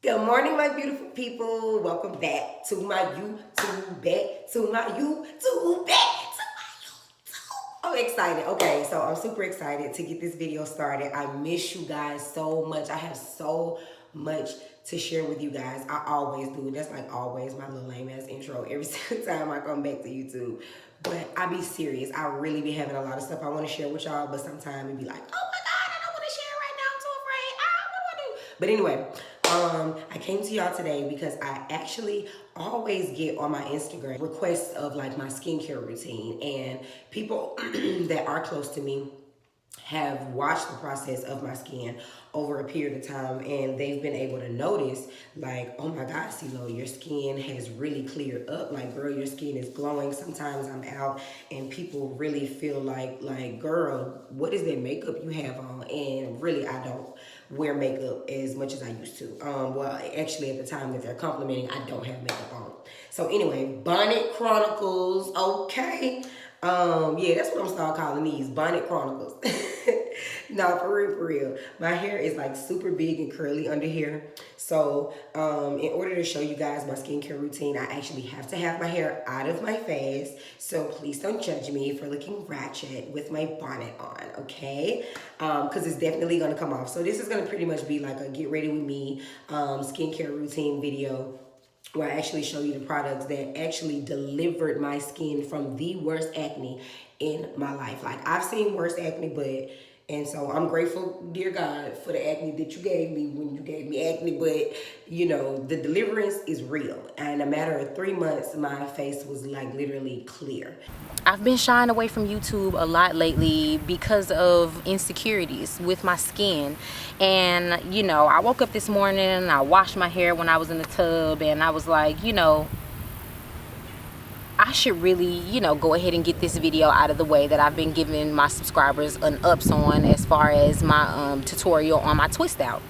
Good morning, my beautiful people. Welcome back to my YouTube, back to my YouTube, back to my YouTube. I'm excited. Okay, so I'm super excited to get this video started. I miss you guys so much. I have so much to share with you guys. I always do. That's like always my little lame ass intro every single time I come back to YouTube. But I be serious. I really be having a lot of stuff I want to share with y'all, but sometimes it be like, oh my God, I don't want to share right now. I'm too afraid. What do I do? But anyway, I came to y'all today because I actually always get on my Instagram requests of like my skincare routine, and people that are close to me have watched the process of my skin over a period of time, and they've been able to notice like, oh my God, CeeLo, your skin has really cleared up. Like, girl, your skin is glowing. Sometimes I'm out and people really feel like, girl, what is that makeup you have on? And really, I don't wear makeup as much as I used to. Well, actually at the time that they're complimenting, I don't have makeup on. So anyway, Bonnet Chronicles, okay. Yeah, that's what I'm start calling these, Bonnet Chronicles. No, for real. My hair is like super big and curly under here. So, in order to show you guys my skincare routine, I actually have to have my hair out of my face. So please don't judge me for looking ratchet with my bonnet on, okay? Because it's definitely gonna come off. So this is gonna pretty much be like a get ready with me skincare routine video, where I actually show you the products that actually delivered my skin from the worst acne in my life. Like, I've seen worse acne, and so I'm grateful, dear God, for the acne that you gave me when you gave me acne, but you know, the deliverance is real. And in a matter of 3 months, my face was like literally clear. I've been shying away from YouTube a lot lately because of insecurities with my skin. And, you know, I woke up this morning and I washed my hair when I was in the tub, and I was like, you know, I should really, you know, go ahead and get this video out of the way that I've been giving my subscribers an ups on as far as my tutorial on my twist out.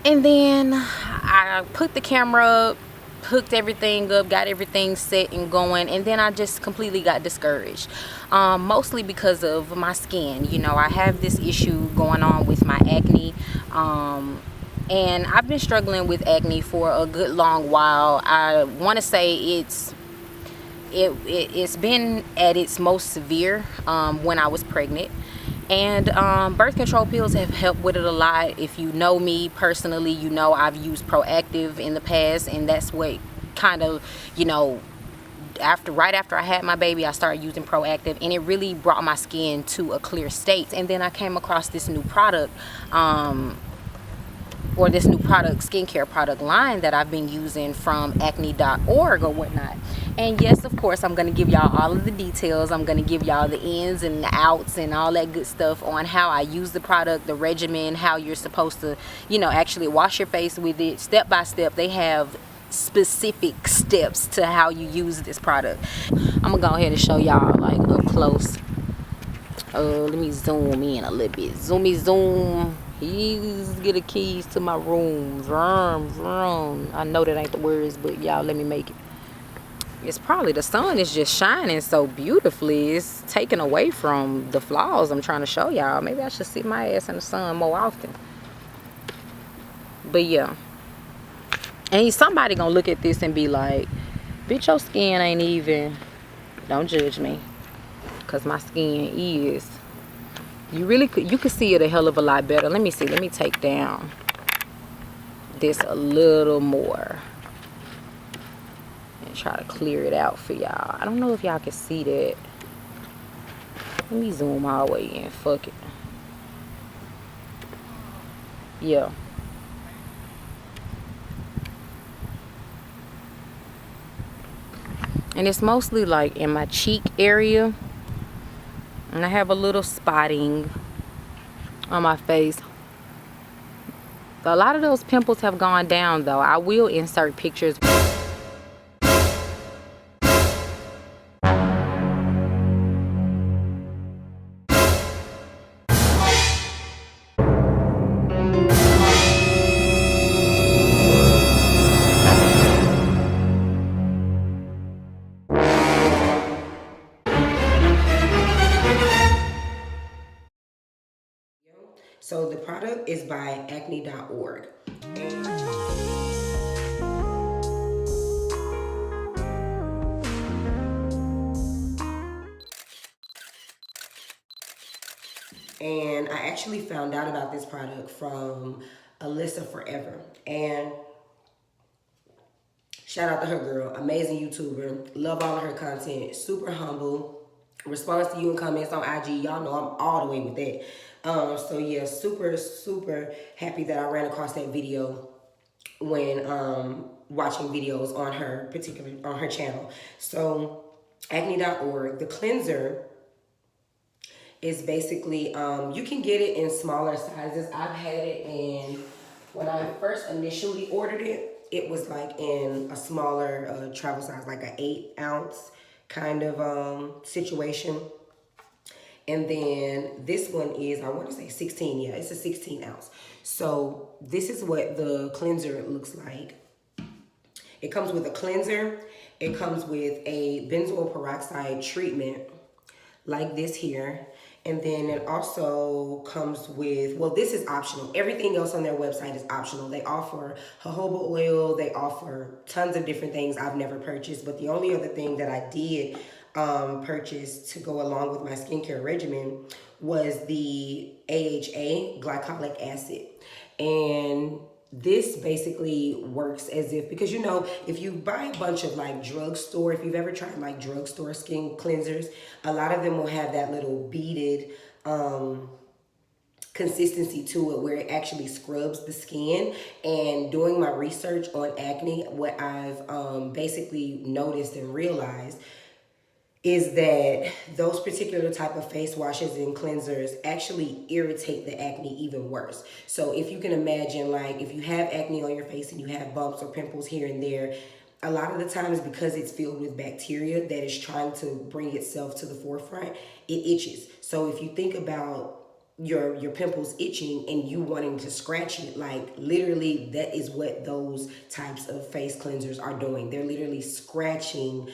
And then I put the camera up, hooked everything up, got everything set and going, and then I just completely got discouraged, mostly because of my skin. You know, I have this issue going on with my acne, and I've been struggling with acne for a good long while. I want to say it's been at its most severe when I was pregnant, and birth control pills have helped with it a lot. If you know me personally, you know I've used Proactive in the past, and that's what kind of, you know, right after I had my baby, I started using Proactive, and it really brought my skin to a clear state. And then I came across this new product, or this new product, skincare product line that I've been using from acne.org or whatnot. And yes, of course, I'm going to give y'all all of the details. I'm going to give y'all the ins and the outs and all that good stuff on how I use the product, the regimen, how you're supposed to, you know, actually wash your face with it. Step by step, they have specific steps to how you use this product. I'm going to go ahead and show y'all like up close. Let me zoom in a little bit. Zoom. He's get the keys to my room. Vroom, vroom. I know that ain't the words, but y'all let me make it. It's probably the sun is just shining so beautifully. It's taken away from the flaws I'm trying to show y'all. Maybe I should sit my ass in the sun more often. But yeah. And somebody gonna look at this and be like, bitch, your skin ain't even. Don't judge me. Because my skin is. You could see it a hell of a lot better. Let me see. Let me take down this a little more. Try to clear it out for y'all. I don't know if y'all can see that. Let me zoom all the way in. Fuck it. Yeah. And it's mostly like in my cheek area. And I have a little spotting on my face. A lot of those pimples have gone down though. I will insert pictures. So the product is by acne.org. And actually found out about this product from Alyssa Forever. And shout out to her, girl. Amazing YouTuber. Love all of her content. Super humble. Responds to you in comments on IG. Y'all know I'm all the way with that. So yeah, super, super happy that I ran across that video when watching videos on her channel. So acne.org, the cleanser is basically, you can get it in smaller sizes. I've had it in, when I first initially ordered it, it was like in a smaller travel size, like an 8-ounce kind of situation. And then this one is, I want to say 16, yeah, it's a 16 ounce. So this is what the cleanser looks like. It comes with a cleanser. It comes with a benzoyl peroxide treatment like this here. And then it also comes with, well, this is optional. Everything else on their website is optional. They offer jojoba oil. They offer tons of different things I've never purchased. But the only other thing that I did purchase to go along with my skincare regimen was the AHA, glycolic acid. And this basically works as if, because you know, if you buy a bunch of like drugstore, if you've ever tried like drugstore skin cleansers, a lot of them will have that little beaded consistency to it where it actually scrubs the skin. And doing my research on acne, what I've basically noticed and realized is that those particular type of face washes and cleansers actually irritate the acne even worse. So if you can imagine, like if you have acne on your face and you have bumps or pimples here and there, a lot of the times because it's filled with bacteria that is trying to bring itself to the forefront, it itches. So if you think about your pimples itching and you wanting to scratch it, like literally that is what those types of face cleansers are doing. They're literally scratching.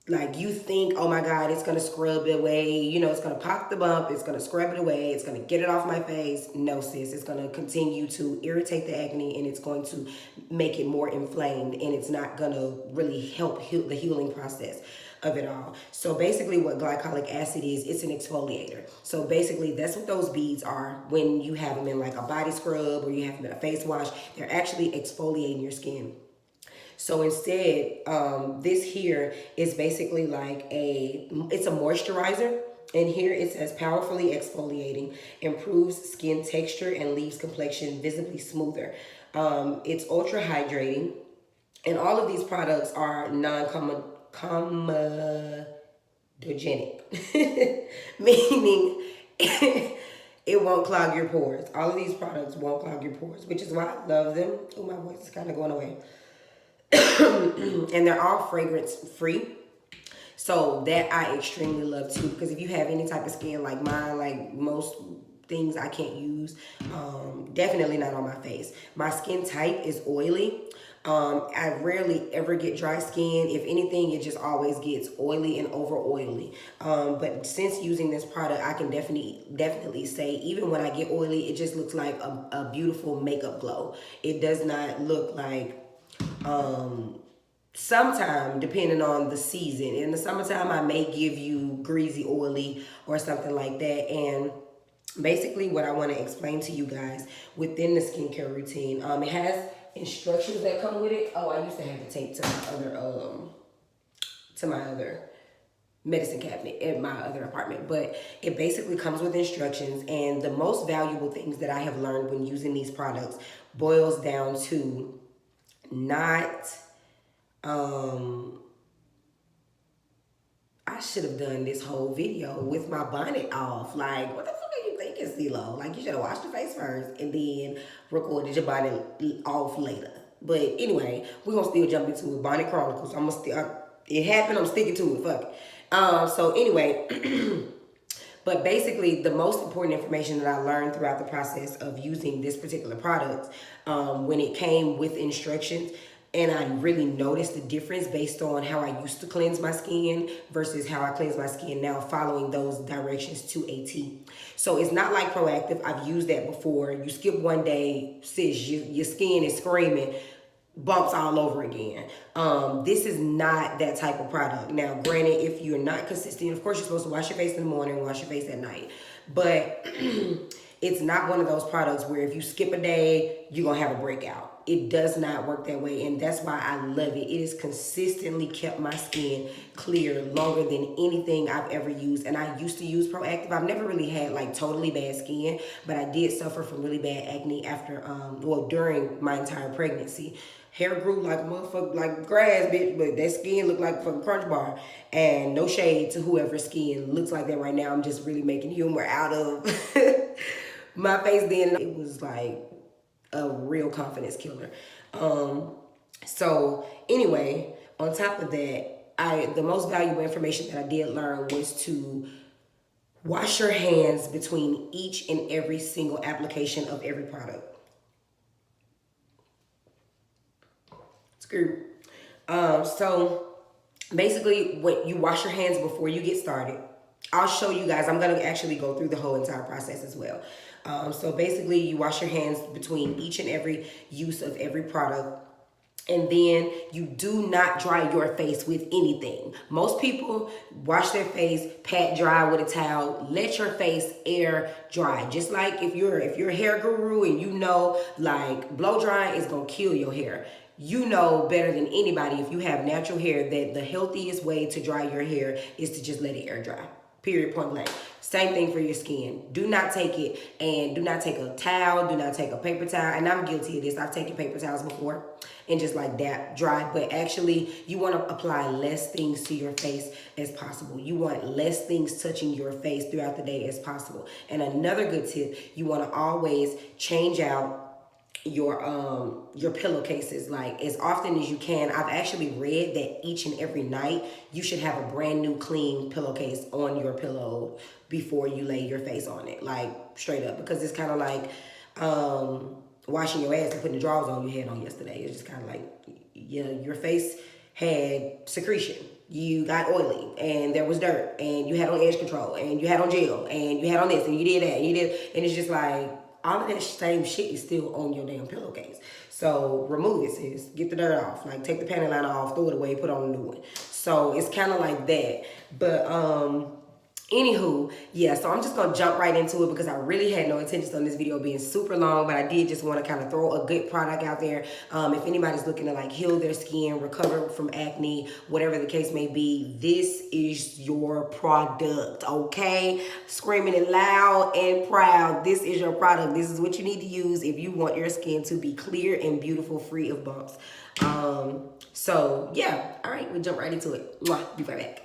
Like you think, oh my God, it's going to scrub it away. You know, it's going to pop the bump. It's going to scrub it away. It's going to get it off my face. No, sis. It's going to continue to irritate the acne and it's going to make it more inflamed. And it's not going to really help heal the healing process of it all. So basically what glycolic acid is, it's an exfoliator. So basically that's what those beads are when you have them in like a body scrub or you have them in a face wash. They're actually exfoliating your skin. So instead, this here is basically like it's a moisturizer. And here it says powerfully exfoliating, improves skin texture and leaves complexion visibly smoother. It's ultra hydrating. And all of these products are non-comedogenic, meaning it won't clog your pores. All of these products won't clog your pores, which is why I love them. Oh, my voice is kind of going away. And they're all fragrance free. So that I extremely love too, because if you have any type of skin like mine, like most things I can't use, definitely not on my face. My skin type is oily. I rarely ever get dry skin. If anything, it just always gets oily and over oily. But since using this product, I can definitely say even when I get oily, it just looks like a beautiful makeup glow. It does not look like sometime, depending on the season. In the summertime, I may give you greasy, oily, or something like that. And basically what I want to explain to you guys within the skincare routine, it has instructions that come with it. Oh, I used to have the tape to my other medicine cabinet in my other apartment, but it basically comes with instructions. And the most valuable things that I have learned when using these products boils down to not, I should have done this whole video with my bonnet off. Like, what the fuck are you thinking, CeeLo? Like, you should have washed your face first and then recorded your bonnet off later. But anyway, we're going to still jump into it. Bonnet Chronicles. It happened. I'm sticking to it. Fuck it. So anyway, but basically the most important information that I learned throughout the process of using this particular product, when it came with instructions, and I really noticed the difference based on how I used to cleanse my skin versus how I cleanse my skin now, following those directions to a T. So it's not like Proactive. I've used that before. You skip one day, sis, your skin is screaming, bumps all over again. This is not that type of product. Now, granted, if you're not consistent, of course, you're supposed to wash your face in the morning, wash your face at night. But It's not one of those products where if you skip a day, you're going to have a breakout. It does not work that way, and that's why I love it. It has consistently kept my skin clear longer than anything I've ever used. And I used to use Proactive. I've never really had like totally bad skin, but I did suffer from really bad acne after, during my entire pregnancy. Hair grew like a motherfucker, like grass, bitch, but that skin looked like a fucking Crunch Bar. And no shade to whoever's skin looks like that right now. I'm just really making humor out of my face then. It was like a real confidence killer. So anyway, on top of that, the most valuable information that I did learn was to wash your hands between each and every single application of every product. Screw. So basically, when you wash your hands before you get started, I'll show you guys. I'm going to actually go through the whole entire process as well. So basically, you wash your hands between each and every use of every product. And then you do not dry your face with anything. Most people wash their face, pat dry with a towel. Let your face air dry. Just like if you're a hair guru and you know like blow drying is gonna kill your hair. You know better than anybody, if you have natural hair, that the healthiest way to dry your hair is to just let it air dry. Period, point blank. Same thing for your skin. Do not take it, and do not take a towel, do not take a paper towel. And I'm guilty of this. I've taken paper towels before and just like that dry. But actually, you want to apply less things to your face as possible. You want less things touching your face throughout the day as possible. And another good tip, you want to always change out your pillowcases like as often as you can. I've actually read that each and every night you should have a brand new clean pillowcase on your pillow before you lay your face on it, like straight up, because it's kind of like washing your ass and putting the drawers on you had on yesterday. It's just kind of like, yeah, your face had secretion, you got oily, and there was dirt, and you had on edge control, and you had on gel, and you had on this, and you did that, and you did, and it's just like all of that same shit is still on your damn pillowcase. So remove it, sis. Get the dirt off. Like take the panty liner off, throw it away, put on a new one. So it's kind of like that. But anywho, yeah, so I'm just going to jump right into it because I really had no intentions on this video being super long, but I did just want to kind of throw a good product out there. If anybody's looking to like heal their skin, recover from acne, whatever the case may be, this is your product, okay? Screaming it loud and proud. This is your product. This is what you need to use if you want your skin to be clear and beautiful, free of bumps. So yeah, all right, we'll jump right into it. Mwah, be right back.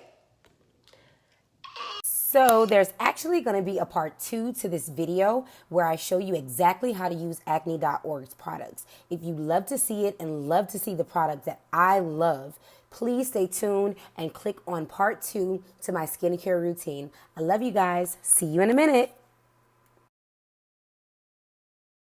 So there's actually going to be a part 2 to this video where I show you exactly how to use Acne.org's products. If you love to see it and love to see the product that I love, please stay tuned and click on part 2 to my skincare routine. I love you guys. See you in a minute.